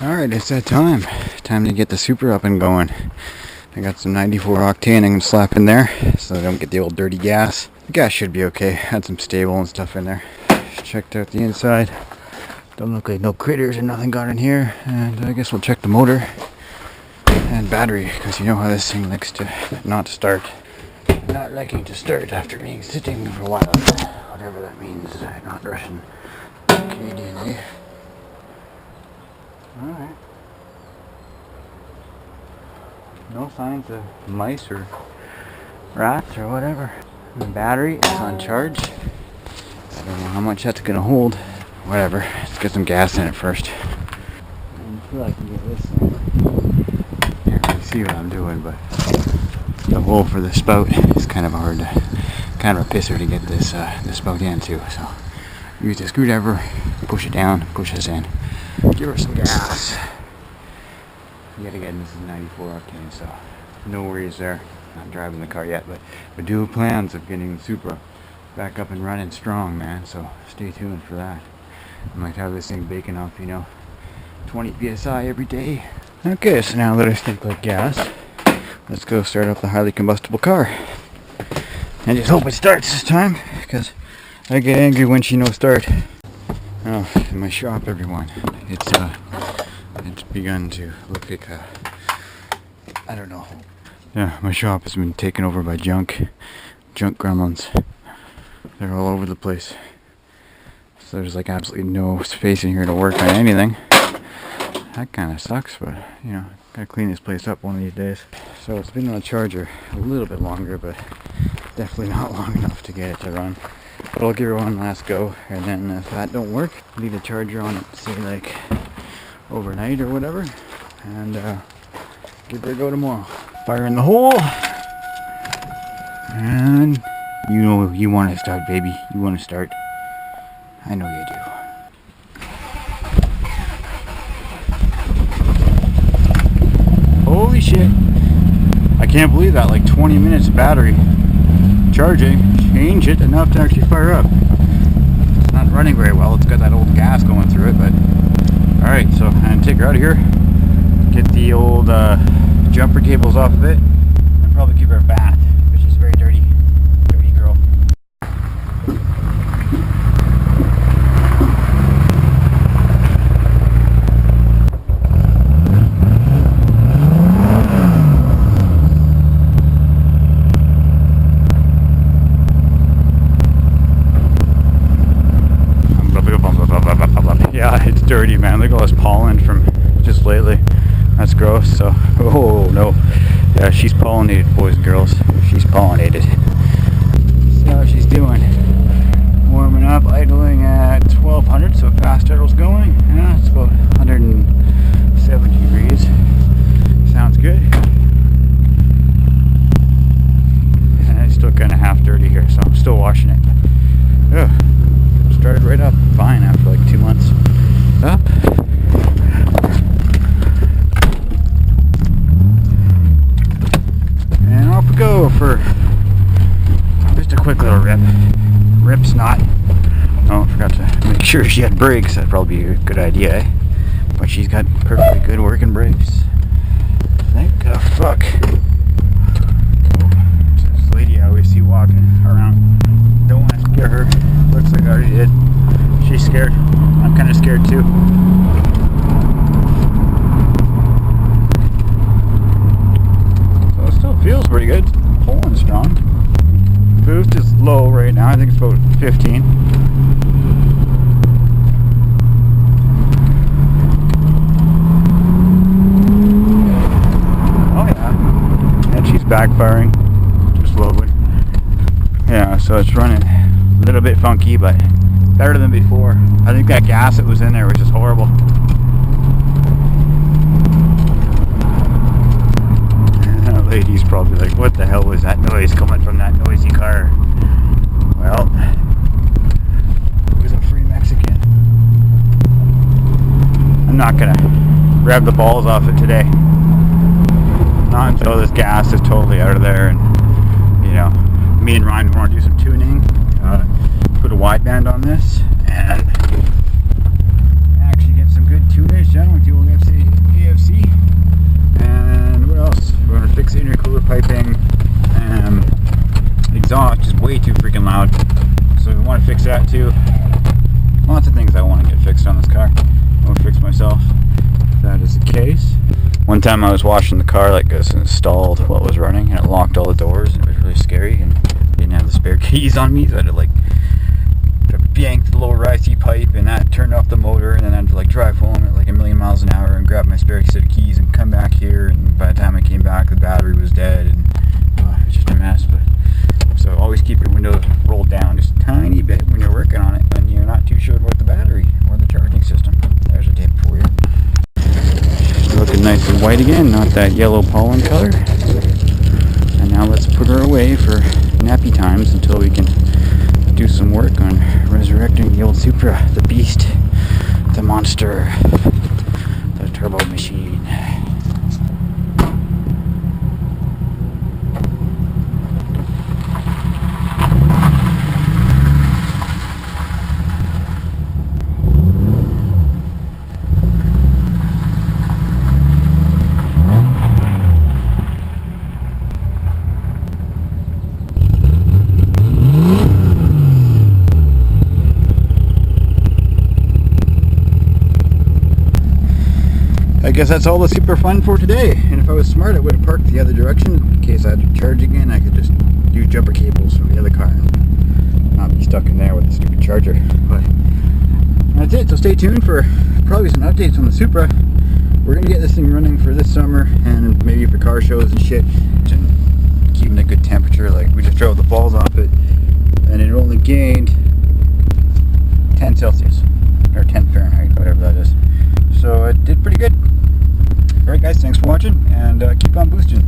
Alright, it's that time. Time to get the Supra up and going. I got some 94 octane I'm going to slap in there so I don't get the old dirty gas. The gas should be okay. Had some stable and stuff in there. Checked out the inside. Don't look like no critters or nothing got in here. And I guess we'll check the motor and battery, because you know how this thing likes to not start. Not liking to start after being sitting for a while. Whatever that means. Not Russian. Canadian, eh? Alright. No signs of mice or rats or whatever. The battery is on charge. I don't know how much that's gonna hold. Whatever. Let's get some gas in it first. I feel I can get this thing. Can't really see what I'm doing, but the hole for the spout is kind of hard to, kind of a pisser to get this spout into. So use the screwdriver, push it down, push this in. Give her some gas. Yet again, this is 94 octane, so no worries there. Not driving the car yet, but we do have plans of getting the Supra back up and running strong, man. So stay tuned for that. I might have this thing baking off, 20 psi every day. Okay, so now that I stink like gas, let's go start up the highly combustible car. And just hope it starts this time, because I get angry when she no start. Oh, in my shop, everyone, it's begun to look like I don't know. Yeah, my shop has been taken over by junk gremlins. They're all over the place. So there's like absolutely no space in here to work on anything. That kind of sucks, but gotta clean this place up one of these days. So it's been on a charger a little bit longer, but definitely not long enough to get it to run. But I'll give her one last go, and then if that don't work, leave the charger on it, say like overnight or whatever, and give her a go tomorrow. Fire in the hole, and you want to start, baby. You want to start. I know you do. Holy shit! I can't believe that. Like 20 minutes of battery charging. Change it enough to actually fire up. It's not running very well. It's got that old gas going through it, but alright, so I'm gonna take her out of here, get the old jumper cables off of it, and probably give her a bath, because she's a very dirty girl. Yeah, it's dirty, man. Look at all this pollen from just lately. That's gross. So, oh no. Yeah, she's pollinated, boys and girls. She's pollinated. See how she's doing. Warming up, idling at 1200, so fast idle's going. Yeah, it's about 170 degrees. Sounds good. And it's still kind of half dirty here, so I'm still washing it. Yeah. Started right up fine after like 2 months. Up. And off we go for just a quick little rip. Rip snot. Oh, I forgot to make sure she had brakes. That'd probably be a good idea, eh? But she's got perfectly good working brakes. Thank the fuck. This lady I always see walking around. Don't want to scare her. Looks like I already did. She's scared. I'm kind of scared too. So it still feels pretty good. Pulling strong. Boost is low right now. I think it's about 15. Oh yeah. And she's backfiring. Just lovely. Yeah, so it's running a little bit funky, but better than before. I think that gas that was in there was just horrible. And that lady's probably like, what the hell was that noise coming from that noisy car? Well, it was a free Mexican. I'm not gonna grab the balls off it today. Not until this gas is totally out of there, and me and Ryan want to do some tuning. Put a wideband on this and actually get some good tunage done with the old FC. One time I was washing the car, like, it installed what was running, and it locked all the doors, and it was really scary, and I didn't have the spare keys on me, so I had to, like, yank the lower IC pipe, and that turned off the motor, and then I had to, like, drive home at, like, 1,000,000 miles an hour and grab my spare set of keys and come back here, and by the time I came back, the battery was dead, and it was just a mess. But so always keep your windows rolled down just a tiny bit when you're working on it, when you're not too sure about the battery or the charging system. There's a tip for you. She's looking nice and white again, not that yellow pollen color. And now let's put her away for nappy times until we can do some work on resurrecting the old Supra, the beast, the monster, the turbo machine. I guess that's all the super fun for today. And if I was smart, I would have parked the other direction in case I had to charge again. I could just use jumper cables from the other car and not be stuck in there with the stupid charger. But that's it. So stay tuned for probably some updates on the Supra. We're gonna get this thing running for this summer and maybe for car shows and shit, and keeping a good temperature. Like, we just drove the balls off it, and it only gained 10 Celsius or 10 Fahrenheit, whatever that is. So it did pretty good. Alright guys, thanks for watching, and keep on boosting.